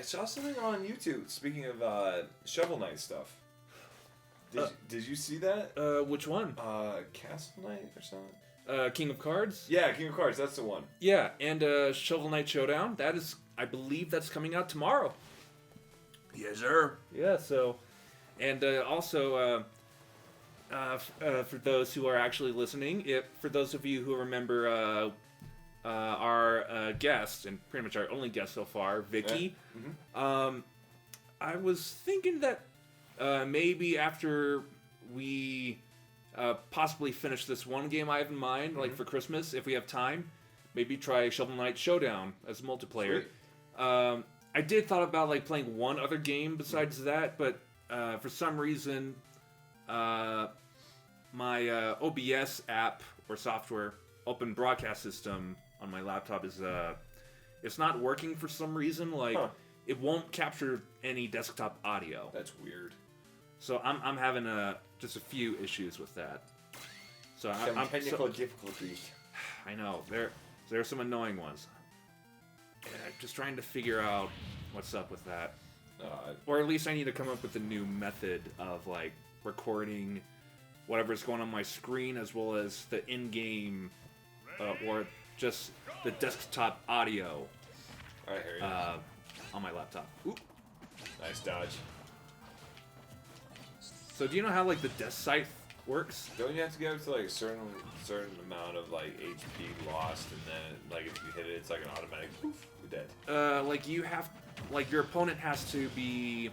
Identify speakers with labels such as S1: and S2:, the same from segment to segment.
S1: saw something on YouTube. Speaking of Shovel Knight stuff. Did you see that?
S2: Which one?
S1: Castle Knight or something?
S2: King of Cards?
S1: Yeah, King of Cards, that's the one.
S2: Yeah, and Shovel Knight Showdown. That is, I believe that's coming out tomorrow.
S1: Yes, sir.
S2: Yeah, so... And also, for those who are actually listening, for those of you who remember our guest, and pretty much our only guest so far, Vicky, I was thinking that maybe after we... possibly finish this one game I have in mind, like for Christmas, if we have time. Maybe try Shovel Knight Showdown as multiplayer. I did thought about like playing one other game besides that, but for some reason, my OBS app or software, Open Broadcast System on my laptop is it's not working for some reason. Like it won't capture any desktop audio.
S1: That's weird.
S2: So I'm having just a few issues with that. So
S1: I'm technical difficulties.
S2: I know there are some annoying ones. And I'm just trying to figure out what's up with that, or at least I need to come up with a new method of like recording whatever's going on my screen as well as the in-game or just the desktop audio.
S1: I hear you.
S2: On my laptop. Oop.
S1: Nice dodge.
S2: So do you know how like the death scythe works?
S1: Don't you have to get up to like a certain amount of like HP lost, and then like if you hit it, it's like an automatic poof, you're dead.
S2: Like you have, like your opponent has to be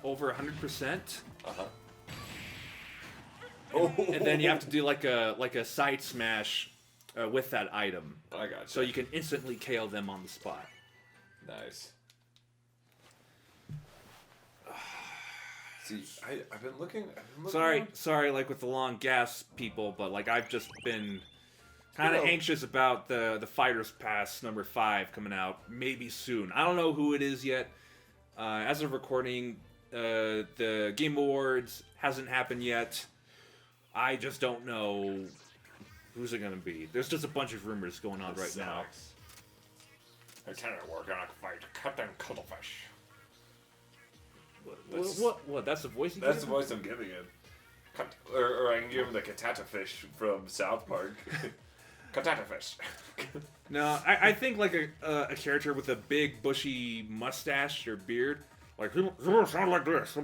S2: over 100%.
S1: Oh.
S2: And then you have to do like a side smash with that item.
S1: I got you.
S2: So you can instantly KO them on the spot.
S1: Nice. See, I've been looking.
S2: Sorry, like with the long gas, people, but like I've just been kind of anxious about the Fighters Pass number 5 coming out maybe soon. I don't know who it is yet. As of recording, the Game Awards hasn't happened yet. I just don't know who's it gonna be. There's just a bunch of rumors going on right now.
S1: Lieutenant, we're gonna fight Captain Cuttlefish.
S2: What? That's the voice.
S1: That's the voice I'm giving him. Or I can give him the Katata Fish from South Park. Katata Fish.
S2: No, I think like a character with a big bushy mustache or beard, like he sound like this.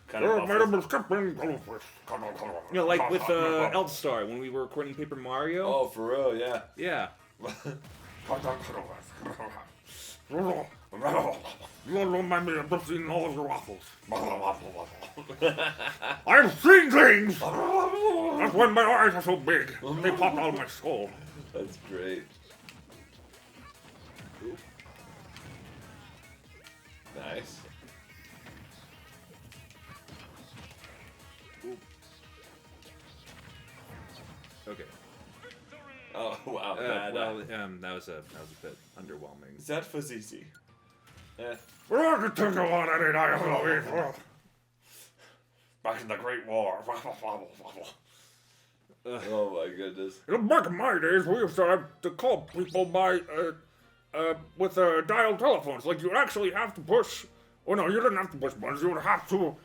S1: Kind of
S2: You know, like with Eldstar when we were recording Paper Mario.
S1: Oh, for real? Yeah.
S2: Yeah.
S3: You don't remind me of busting all of your waffles. I've seen things! That's when my eyes are so big. They pop out of my skull.
S1: That's great. Nice.
S2: Okay.
S1: Oh wow.
S2: That was a bit underwhelming.
S1: Is that Fazizi? Yeah.
S3: We're going to take a lot any night of the week.
S1: Back in the Great War. Oh my goodness.
S3: Back in my days, we used to have to call people by, with dial telephones. Like, you actually have to push, oh no, you didn't have to push buttons. You would have to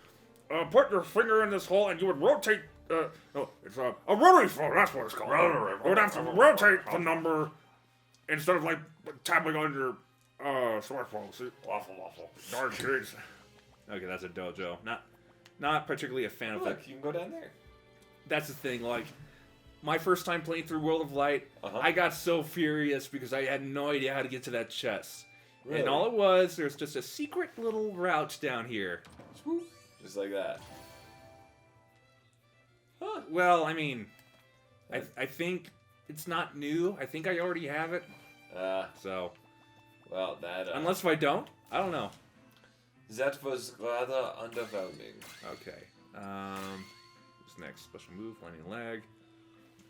S3: put your finger in this hole and you would rotate, no, it's a rotary phone, that's what it's called. You would have to rotate the number instead of, like, tapping on your smartphone. See? Waffle. Darn kids.
S2: Okay, that's a dojo. Not particularly a fan of that.
S1: Look, you can go down there.
S2: That's the thing, like, my first time playing through World of Light, I got so furious because I had no idea how to get to that chest. Really? And all it was, there's just a secret little route down here.
S1: Just like that.
S2: Huh. Well, I mean, I think it's not new. I think I already have it. So.
S1: Well, that...
S2: Unless if I don't, I don't know.
S1: That was rather underwhelming.
S2: Okay. What's next? Special move, landing lag.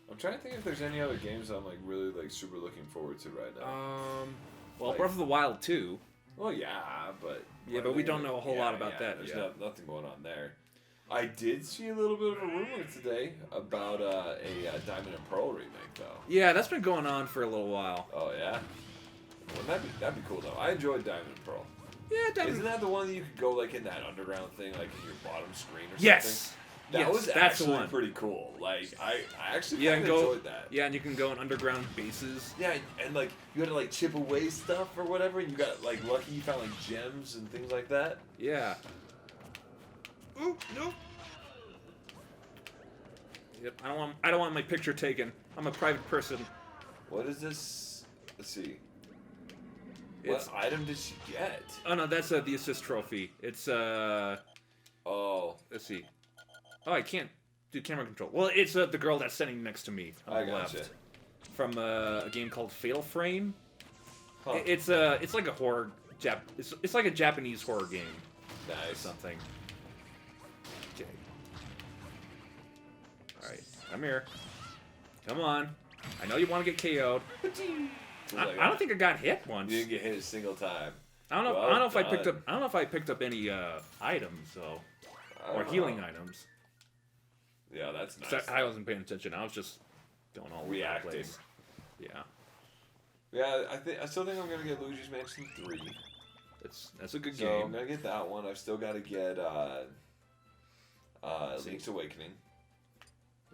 S1: I'm trying to think if there's any other games I'm like really like super looking forward to right now.
S2: Well,
S1: like,
S2: Breath of the Wild 2.
S1: Well, yeah, but...
S2: Yeah, but we don't know a whole lot about that
S1: There's
S2: yet.
S1: nothing going on there. I did see a little bit of a rumor today about a Diamond and Pearl remake, though.
S2: Yeah, that's been going on for a little while.
S1: Oh, yeah? Well, that'd be cool, though. I enjoyed Diamond and Pearl.
S2: Yeah,
S1: Isn't that the one that you could go like in that underground thing, like in your bottom screen or something?
S2: Yes.
S1: That was
S2: that's
S1: actually
S2: the one.
S1: pretty cool. Like I actually
S2: Yeah,
S1: kind
S2: and
S1: of
S2: go.
S1: enjoyed that.
S2: Yeah, and you can go in underground bases.
S1: Yeah, and like you had to like chip away stuff or whatever, and you got like lucky you found like gems and things like that.
S2: Yeah. Ooh, no. Yep, I don't want my picture taken. I'm a private person.
S1: What is this? Let's see.
S2: It's,
S1: What item did she get?
S2: oh no, that's the assist trophy. It's
S1: Oh,
S2: let's see. Oh, I can't do camera control. Well, it's the girl that's sitting next to me on
S1: I
S2: the
S1: gotcha.
S2: left. From a game called Fatal Frame.
S1: Huh.
S2: It's like a horror it's like a Japanese horror game or
S1: Nice.
S2: something. Okay. All right, come here. Come on. I know you want to get KO'd. I don't think I got hit once.
S1: You didn't get hit a single time.
S2: I don't know.
S1: Well
S2: I don't know if I picked
S1: done.
S2: up. I don't know if I picked up any items though,
S1: I
S2: or
S1: don't
S2: healing
S1: know.
S2: items.
S1: Yeah, that's nice.
S2: 'Cause I wasn't paying attention. I was just going all over the
S1: Reacting.
S2: place. Yeah,
S1: Yeah, I still think I'm gonna get Luigi's Mansion 3.
S2: that's a good
S1: So
S2: game.
S1: I'm gonna get that one. I've still got to get Link's Awakening.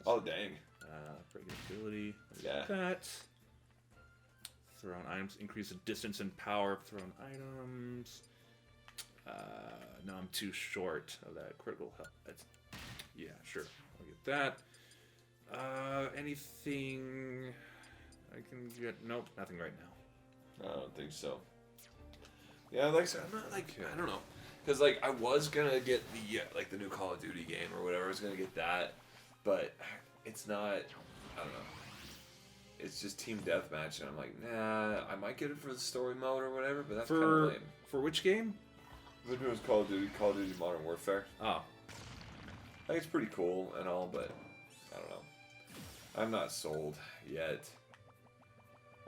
S1: Oh dang.
S2: Breaking ability.
S1: Yeah.
S2: That. Thrown items increase the distance and power of thrown items. No, I'm too short of that critical health. Yeah, sure. I'll get that. Anything I can get? Nope, nothing right now.
S1: I don't think so. Yeah, like I said, I'm not like I don't know, because like I was gonna get the like the new Call of Duty game or whatever. I was gonna get that, but it's not. I don't know. It's just team deathmatch, and I'm like, nah. I might get it for the story mode or whatever, but that's kind of lame.
S2: For which game?
S1: The newest Call of Duty Modern Warfare.
S2: Oh,
S1: Like it's pretty cool and all, but I don't know. I'm not sold yet.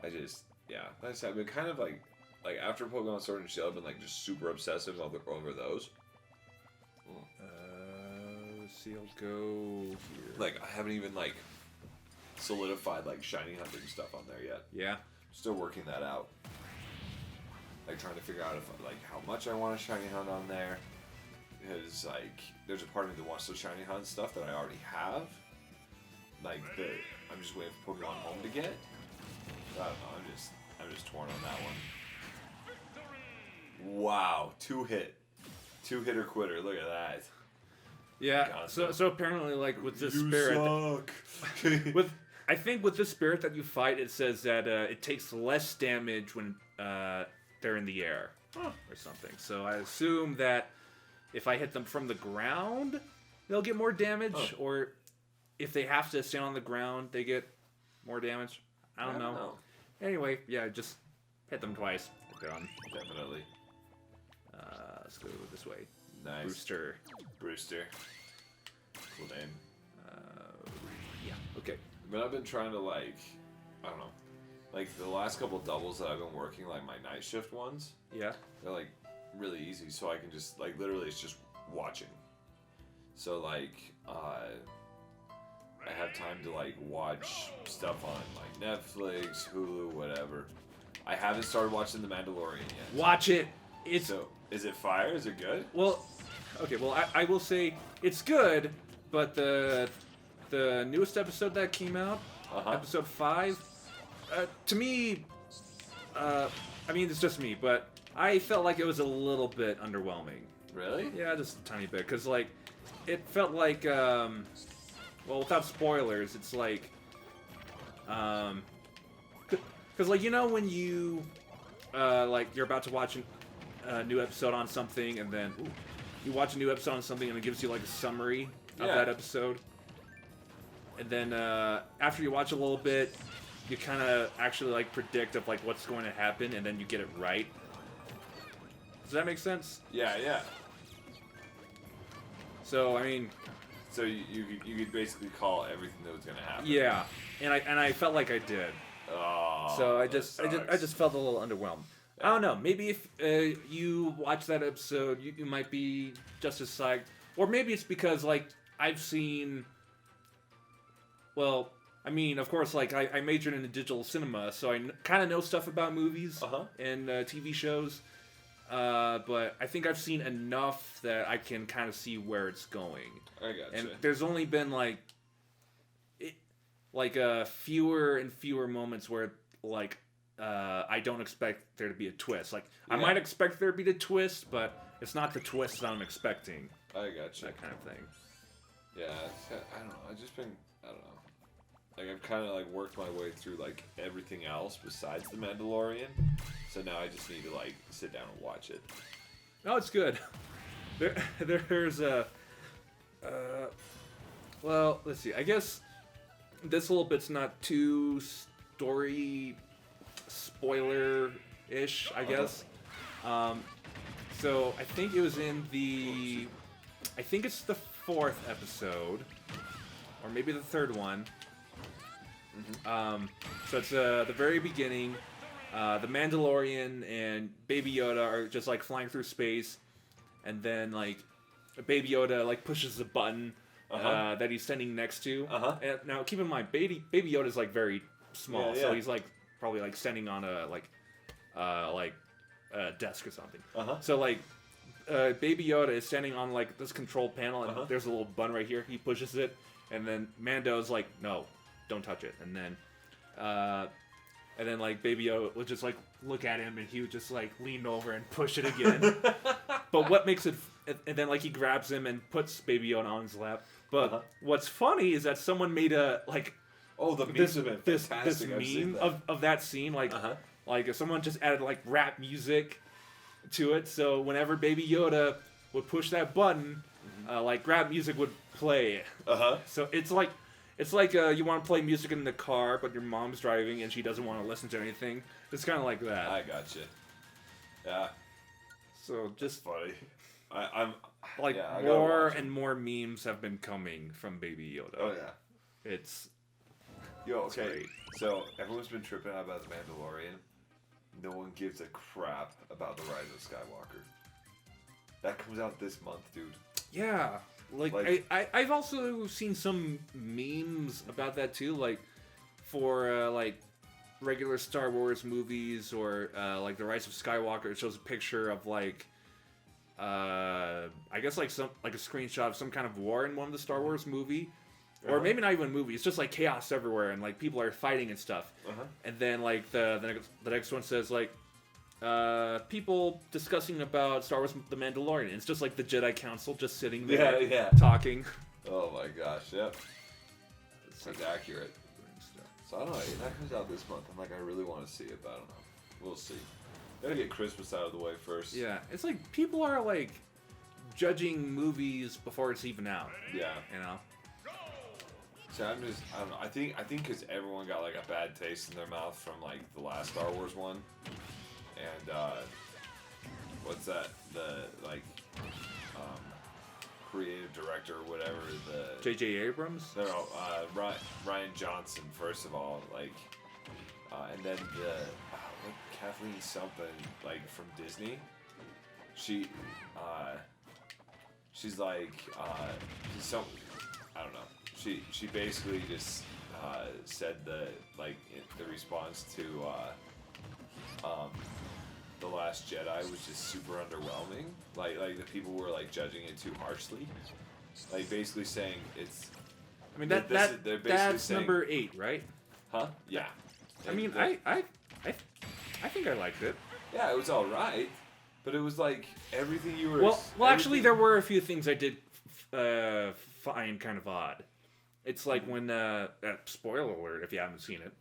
S1: I just like I said, I've been kind of like after Pokemon Sword and Shield, I've been like just super obsessive over those.
S2: let's see. I'll go here.
S1: Like I haven't even like solidified like shiny hunting stuff on there yet.
S2: Yeah.
S1: Still working that out. Like trying to figure out if like how much I want to shiny hunt on there. Because like there's a part of me that wants to shiny hunt stuff that I already have. Like I'm just waiting for Pokemon Home to get. I don't know. I'm just torn on that one. Wow, two hitter quitter. Look at that.
S2: Yeah.
S1: God,
S2: So apparently, like with this
S1: you
S2: spirit,
S1: suck.
S2: I think with this spirit that you fight, it says that it takes less damage when they're in the air or something. So I assume that if I hit them from the ground, they'll get more damage, or if they have to stand on the ground, they get more damage. I don't know. Anyway, yeah, just hit them twice. They're done.
S1: Definitely.
S2: Let's go this way.
S1: Nice.
S2: Brewster.
S1: Cool name.
S2: Yeah. Okay.
S1: But I've been trying to like, I don't know, like the last couple of doubles that I've been working, like my night shift ones,
S2: Yeah.
S1: they're like really easy, so I can just like literally it's just watching. So like, I have time to like watch stuff on like Netflix, Hulu, whatever. I haven't started watching The Mandalorian yet.
S2: Watch it. It's
S1: So is it fire? Is it good?
S2: well. Okay. Well, I will say it's good, but the newest episode that came out, episode 5, to me, I mean it's just me, but I felt like it was a little bit underwhelming.
S1: Really?
S2: Yeah, just a tiny bit, because like it felt like well, without spoilers, it's like because like when you like you're about to watch a new episode on something, and then you watch a new episode on something, and it gives you like a summary of that episode, and then after you watch a little bit, you kind of actually like predict of like what's going to happen, and then you get it right. Does that make sense?
S1: Yeah.
S2: So I mean,
S1: So you could basically call everything that was gonna happen.
S2: yeah, and I felt like I did.
S1: Oh.
S2: So I
S1: that
S2: just
S1: sucks.
S2: felt a little underwhelmed. I don't know. Maybe if you watch that episode, you might be just as psyched, or maybe it's because like I've seen. Well, I mean, of course, like I majored in digital cinema, so I kind of know stuff about movies and TV shows. but I think I've seen enough that I can kind of see where it's going.
S1: I gotcha.
S2: And there's only been fewer and fewer moments where I don't expect there to be a twist. Like I might expect there to be the twist, but it's not the twist that I'm expecting.
S1: I gotcha.
S2: That kind of thing.
S1: Yeah, I don't know. I don't know. Like I've kind of like worked my way through like everything else besides The Mandalorian, so now I just need to like sit down and watch it.
S2: No, it's good. There's a. Well, let's see. I guess this little bit's not too story spoiler-ish, I guess. So I think it was in the. I think it's the 4th episode, or maybe the 3rd one. So it's the very beginning. The Mandalorian and Baby Yoda are just like flying through space, and then like Baby Yoda like pushes the button that he's standing next to. And now keep in mind, Baby Yoda is like very small, so he's like probably like standing on a desk or something. So like Baby Yoda is standing on like this control panel, and there's a little button right here. He pushes it, and then Mando's like, no, don't touch it. And then like Baby Yoda would just like look at him, and he would just like lean over and push it again. But what makes it, and then like he grabs him and puts Baby Yoda on his lap. But what's funny is that someone made a like this meme of that scene, like if someone just added like rap music to it, so whenever Baby Yoda would push that button, like rap music would play. So it's like you want to play music in the car, but your mom's driving and she doesn't want to listen to anything. It's kind of like that.
S1: I gotcha. Yeah.
S2: So just
S1: funny. I'm
S2: like more and more memes have been coming from Baby Yoda.
S1: Oh yeah.
S2: It's
S1: okay.
S2: great.
S1: So everyone's been tripping out about The Mandalorian. No one gives a crap about The Rise of Skywalker. That comes out this month, dude.
S2: Yeah. Like I've also seen some memes about that too, like for like regular Star Wars movies or like The Rise of Skywalker. It shows a picture of like I guess like a screenshot of some kind of war in one of the Star Wars movie. Or maybe not even a movie. It's just like chaos everywhere, and like people are fighting and stuff. And then like the next one says like people discussing about Star Wars: The Mandalorian. And it's just like the Jedi Council just sitting there talking.
S1: Oh my gosh, yep. It's accurate. So I don't know. That comes out this month. I'm like, I really want to see it, but I don't know. We'll see. Gotta get Christmas out of the way first.
S2: Yeah, it's like people are like judging movies before it's even out.
S1: Yeah.
S2: You know.
S1: So I don't know. I think because everyone got like a bad taste in their mouth from like the last Star Wars one, and what's that? The like creative director or whatever. The
S2: J.J. Abrams.
S1: No, Ryan Johnson. First of all, like, and then Kathleen something like from Disney. She's like she's some, I don't know. She basically just said the response to The Last Jedi was just super underwhelming. Like the people were like judging it too harshly. Like basically saying it's.
S2: I mean that's saying, number 8, right?
S1: Huh? Yeah.
S2: I mean I think I liked it.
S1: Yeah, it was all right, but it was like everything you were.
S2: Well, actually, there were a few things I did find kind of odd. It's like when spoiler alert if you haven't seen it.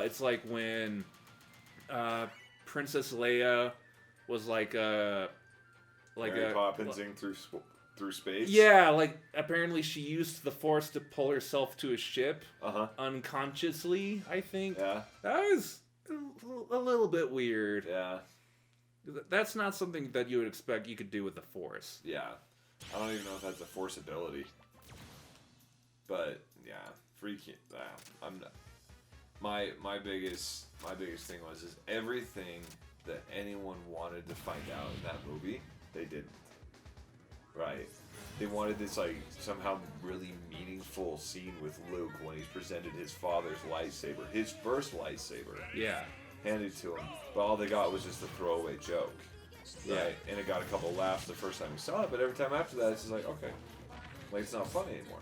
S2: It's like when Princess Leia was like Mary
S1: Poppinsing through space.
S2: Yeah, like apparently she used the Force to pull herself to a ship unconsciously. I think. Yeah. That was a little bit weird.
S1: Yeah.
S2: That's not something that you would expect you could do with the Force.
S1: Yeah. I don't even know if that's a Force ability. But yeah, freaking. I'm not. My biggest thing was everything that anyone wanted to find out in that movie, they didn't. Right. They wanted this like somehow really meaningful scene with Luke when he's presented his father's lightsaber, his first lightsaber.
S2: Yeah.
S1: Handed to him, but all they got was just a throwaway joke. right? And it got a couple laughs the first time we saw it, but every time after that, it's just like, okay, like it's not funny anymore.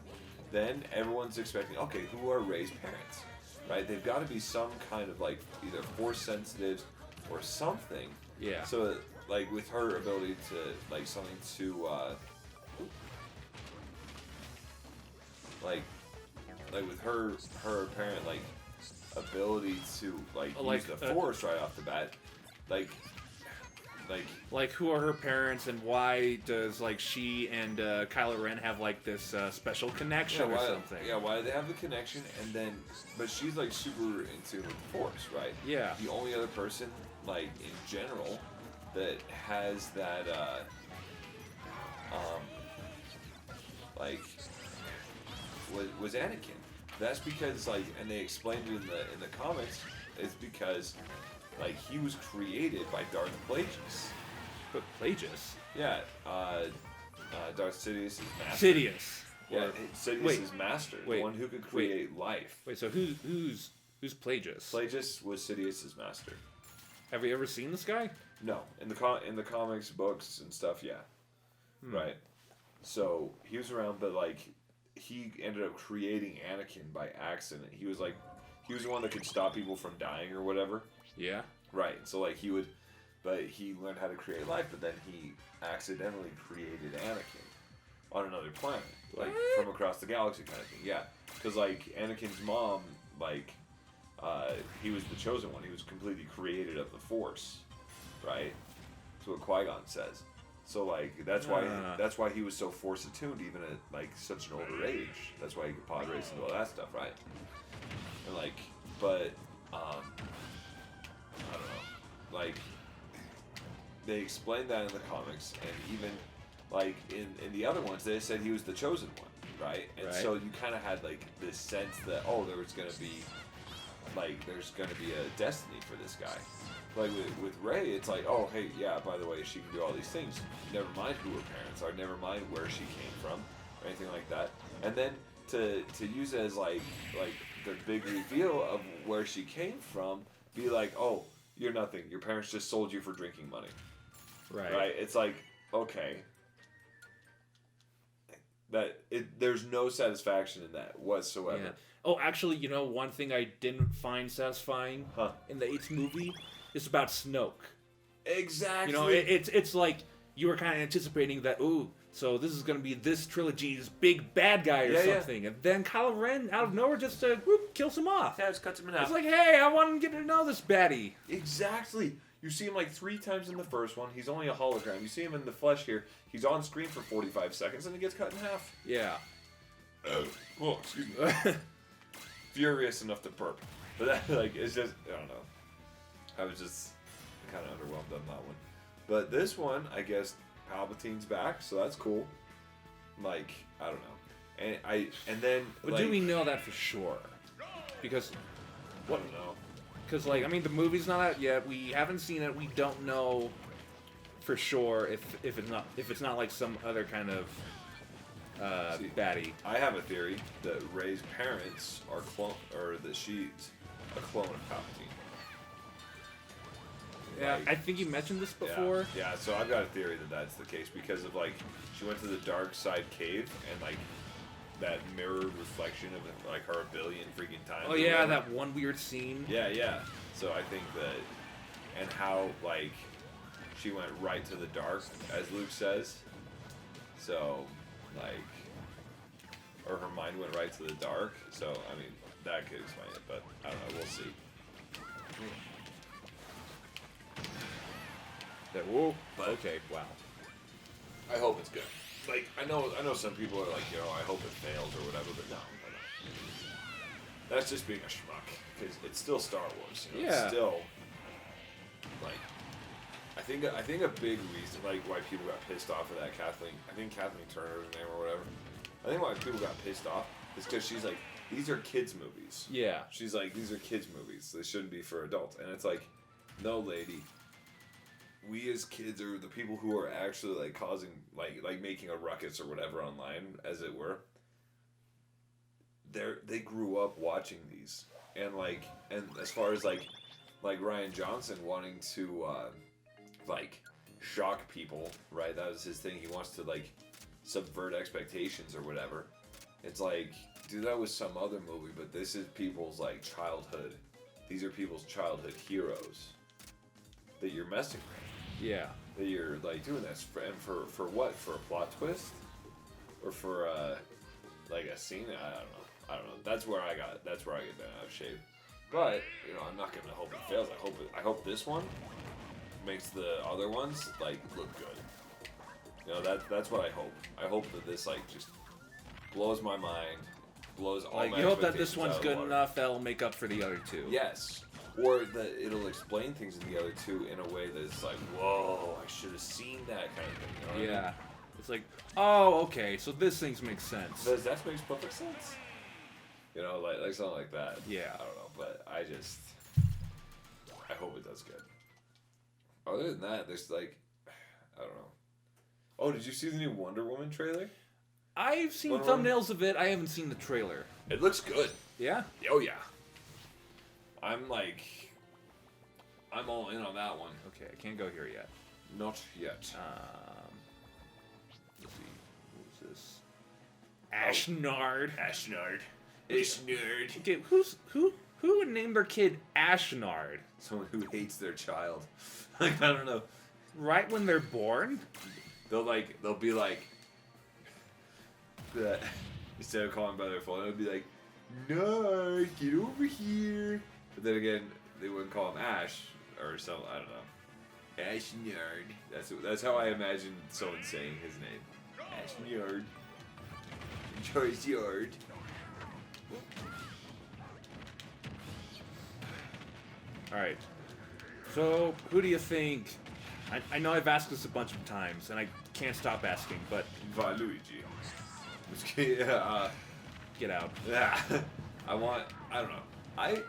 S1: Then everyone's expecting, okay, who are Rey's parents, right? They've got to be some kind of like either force sensitives or something.
S2: Yeah.
S1: So that, like with her ability to like something to like with her apparent like ability to like use the force right off the bat, like
S2: who are her parents and why does like she and Kylo Ren have like this special connection or something?
S1: Yeah, why do they have the connection? And then, but she's like super in tune with the force, right?
S2: Yeah.
S1: The only other person like in general that has that like was Anakin. That's because like, and they explained it in the comics. It's because like he was created by Darth Plagueis.
S2: But Plagueis?
S1: Yeah, Darth Sidious's master.
S2: Sidious.
S1: Yeah, Sidious's master, the one who could create life.
S2: Wait, so who's Plagueis?
S1: Plagueis was Sidious's master.
S2: Have you ever seen this guy?
S1: No, in the comics, books, and stuff, yeah. Right. So he was around, but like he ended up creating Anakin by accident. He was the one that could stop people from dying or whatever.
S2: Yeah.
S1: Right. So like he learned how to create life, but then he accidentally created Anakin on another planet, like from across the galaxy, kind of thing. Yeah, because like Anakin's mom, like he was the chosen one. He was completely created of the Force, right? That's what Qui-Gon says. So like that's why he was so Force attuned even at like such an older age. That's why he could pod race and all that stuff, right? And like, but I don't know, like they explained that in the comics, and even like in the other ones they said he was the chosen one, right? And so you kind of had like this sense that there was gonna be there's gonna be a destiny for this guy. Like with Rey, it's like, oh hey, yeah, by the way, she can do all these things. Never mind who her parents are, never mind where she came from, or anything like that. And then to use it as like the big reveal of where she came from, be like, oh, you're nothing. Your parents just sold you for drinking money. Right. It's like, okay. There's no satisfaction in that whatsoever.
S2: Yeah. Oh, actually, one thing I didn't find satisfying in the 8th movie is about Snoke.
S1: Exactly.
S2: It's like you were kind of anticipating that, so this is going to be this trilogy's big bad guy or something. And then Kylo Ren, out of nowhere, just kills him off.
S1: Yeah, just cuts him in half.
S2: It's like, hey, I want to get to know this baddie.
S1: Exactly. You see him like 3 times in the first one. He's only a hologram. You see him in the flesh here. He's on screen for 45 seconds, and he gets cut in half.
S2: Yeah.
S1: Oh, excuse me. Furious enough to burp. But that, it's just, I don't know. I was just kind of underwhelmed on that one. But this one, I guess Palpatine's back, so that's cool. I don't know. And then.
S2: But do we know that for sure? Because.
S1: I don't know.
S2: Because, the movie's not out yet. We haven't seen it. We don't know for sure if it's not like some other kind of baddie.
S1: I have a theory that Rey's parents are that she's a clone of Palpatine.
S2: Yeah, I think you mentioned this before.
S1: Yeah, so I've got a theory that that's the case because of she went to the dark side cave and that mirrored reflection of her a billion freaking times.
S2: Oh yeah, that one weird scene.
S1: Yeah. So I think that, and how she went right to the dark, as Luke says. So or her mind went right to the dark. So that could explain it, but I don't know. We'll see.
S2: Okay, wow.
S1: I hope it's good. I know some people are I hope it fails or whatever, but no. That's just being a schmuck because it's still Star Wars.
S2: Yeah.
S1: It's still I think a big reason why people got pissed off with that Kathleen Turner's name or whatever. I think why people got pissed off is because she's these are kids movies.
S2: Yeah.
S1: She's these are kids movies. They shouldn't be for adults. And it's no, lady. We as kids are the people who are actually causing making a ruckus or whatever online, as it were. They grew up watching these, and as far as Ryan Johnson wanting to shock people, right? That was his thing. He wants to like subvert expectations or whatever. It's like, do that with some other movie, but this is people's like childhood. These are people's childhood heroes that you're messing with.
S2: Yeah.
S1: That you're like doing this for, and for what? For a plot twist, or for like a scene? I don't know. That's where I get bent out of shape. But you know, I'm not gonna hope it fails. I hope this one makes the other ones like look good. You know, that's what I hope. I hope that this like just blows my mind, blows all
S2: Like
S1: my
S2: you hope that
S1: expectations
S2: this one's
S1: out of
S2: good
S1: the water.
S2: enough that'll make up for the other two.
S1: Yes. Or that it'll explain things in the other two in a way that's like, whoa, I should have seen that kind of thing. You know what I mean?
S2: It's like, oh, okay, so this thing makes sense.
S1: That makes perfect sense. You know, like something like that.
S2: Yeah.
S1: I don't know, but I hope it does good. Other than that, there's like, I don't know. Oh, did you see the new Wonder Woman trailer?
S2: I've seen
S1: Wonder
S2: thumbnails of it. I haven't seen the trailer.
S1: It looks good.
S2: Yeah?
S1: Oh yeah. I'm all in on that one.
S2: Okay, I can't go here yet.
S1: Not yet.
S2: Let's see. What was this? Ashnard.
S1: Ashnard.
S2: Okay, who would name their kid Ashnard?
S1: Someone who hates their child. Like, I don't know.
S2: Right when they're born?
S1: They'll be like, instead of calling by their phone, it'll be like, Nard, get over here. But then again, they wouldn't call him Ash or something. I don't know. Ashnard. That's how I imagine someone saying his name. Ashnard. Charizard.
S2: Alright. So, who do you think... I know I've asked this a bunch of times, and I can't stop asking, but...
S1: Valuigi. Yeah.
S2: Get out.
S1: Yeah. I don't know. I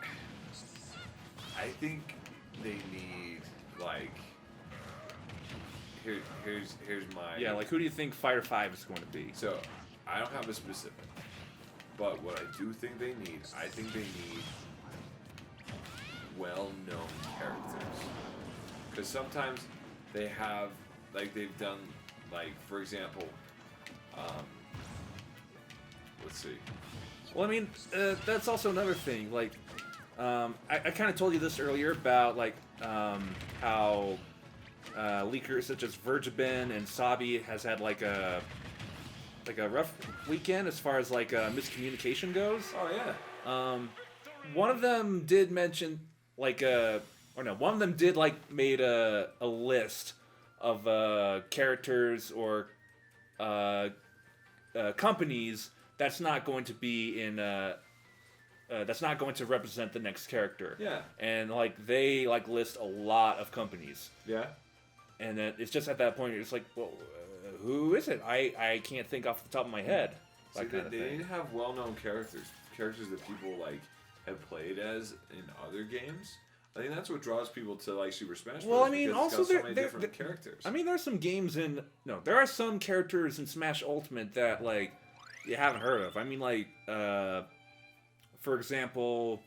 S1: think they need, like... Here's my...
S2: Yeah, like, who do you think Fire 5 is going to be?
S1: So, I don't have a specific. But what I do think they need, I think they need well-known characters. Because sometimes they have, like, they've done, like, for example, let's see.
S2: Well, I mean, that's also another thing. Like, I kind of told you this earlier about, like, how leakers such as Virgibin and Sabi has had, like a rough weekend as far as, like, miscommunication goes.
S1: Oh, yeah.
S2: One of them did mention, like, one of them did, like, made a list of characters or companies that's not going to be in that's not going to represent the next character.
S1: Yeah.
S2: And like they like list a lot of companies.
S1: Yeah.
S2: And then it's just at that point it's like, well, who is it? I can't think off the top of my head.
S1: See, they didn't have well-known characters that people like have played as in other games. I think that's what draws people to like Super Smash Bros.
S2: Well, I mean,
S1: because
S2: also
S1: it's got so many different characters.
S2: I mean, there's some games there are some characters in Smash Ultimate that like you haven't heard of. I mean, like for example,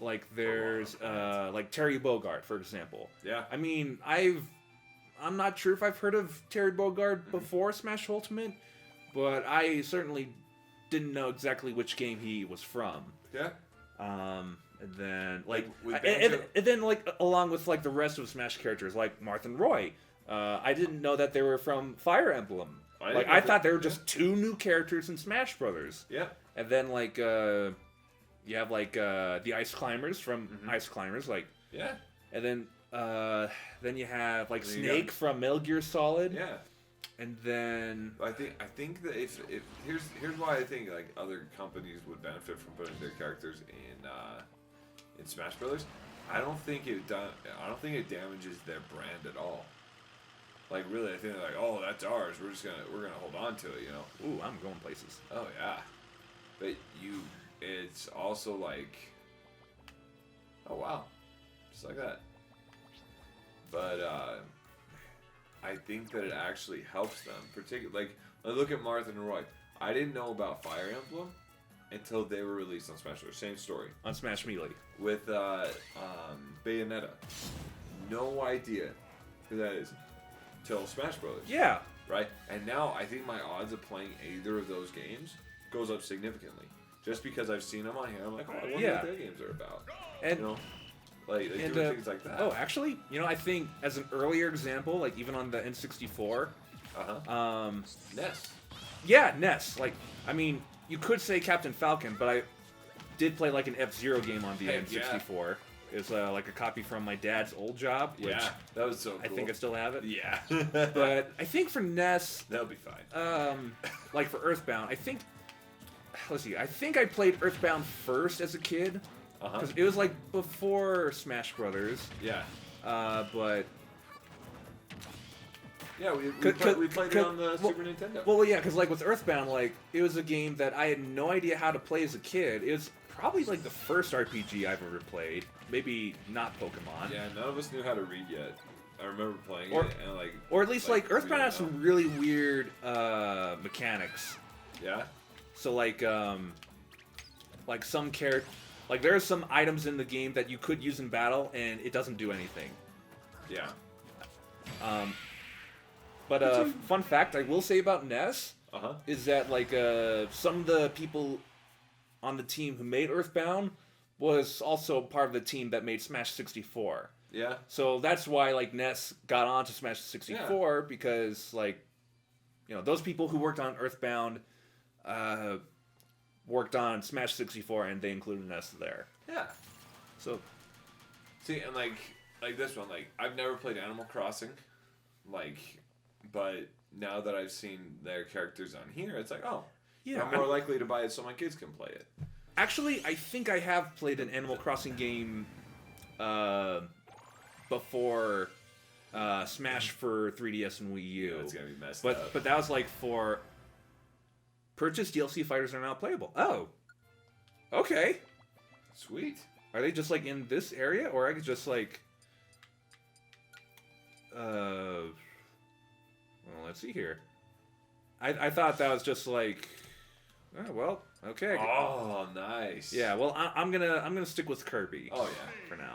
S2: like there's like Terry Bogard, for example.
S1: Yeah.
S2: I mean, I'm not sure if I've heard of Terry Bogard before Smash Ultimate, but I certainly didn't know exactly which game he was from.
S1: Yeah.
S2: And then like
S1: with
S2: and then like along with like the rest of Smash characters like Marth and Roy, I didn't know that they were from Fire Emblem. I thought they were just two new characters in Smash Brothers.
S1: Yeah.
S2: And then like you have like the Ice Climbers from Ice Climbers, like
S1: yeah.
S2: And then you have like
S1: And
S2: Snake from Metal Gear Solid.
S1: Yeah.
S2: And then
S1: I think that if here's why I think like other companies would benefit from putting their characters in Smash Brothers. I don't think it damages their brand at all. Like really, I think they're like, oh, that's ours. We're gonna hold on to it, you know.
S2: ooh, I'm going places.
S1: Oh yeah, but it's also like, oh wow, just like that. But I think that it actually helps them. Particularly, like, look at Martha and Roy. I didn't know about Fire Emblem until they were released on Smash Bros. Same story.
S2: On Smash Melee.
S1: With Bayonetta. No idea who that is. till Smash Brothers.
S2: Yeah.
S1: Right? And now I think my odds of playing either of those games goes up significantly. Just because I've seen them on here, I'm like, oh, I wonder what their games are about.
S2: And,
S1: you know? Like, doing things like that.
S2: Oh, actually, I think as an earlier example, like even on the N64.
S1: NES.
S2: Yeah, NES. Like, I mean, you could say Captain Falcon, but I did play like an F-Zero game on the N64. Yeah. It's like a copy from my dad's old job. Which
S1: that was so cool.
S2: I think I still have it.
S1: Yeah.
S2: But I think for NES...
S1: That'll be fine.
S2: Like for Earthbound, I think... Let's see. I think I played Earthbound first as a kid. Because it was like before Smash Brothers.
S1: Yeah.
S2: But...
S1: Yeah, we played it on the Super Nintendo.
S2: Well, yeah, because like with Earthbound, like it was a game that I had no idea how to play as a kid. It was probably like the first RPG I've ever played. Maybe not Pokemon.
S1: Yeah, none of us knew how to read yet. I remember playing it and like...
S2: Or at least like Earthbound has some really weird mechanics.
S1: Yeah?
S2: So like some character... Like there are some items in the game that you could use in battle and it doesn't do anything.
S1: Yeah.
S2: But fun fact I will say about NES is that like some of the people on the team who made Earthbound was also part of the team that made Smash 64.
S1: Yeah.
S2: So that's why like NES got onto Smash 64 because like those people who worked on Earthbound worked on Smash 64 and they included NES there.
S1: Yeah.
S2: So
S1: see, and like this one, like I've never played Animal Crossing, but now that I've seen their characters on here, it's like, oh, yeah, I'm more likely to buy it so my kids can play it.
S2: Actually, I think I have played an Animal Crossing game before Smash for 3DS and Wii U.
S1: That's gonna be messed up.
S2: But that was like for purchase DLC fighters are now playable. Oh, okay,
S1: sweet.
S2: Are they just like in this area, or I could just like well, let's see here. I thought that was just like, oh, well, okay.
S1: Oh, nice.
S2: Yeah, well, I'm gonna stick with Kirby.
S1: Oh yeah,
S2: for now.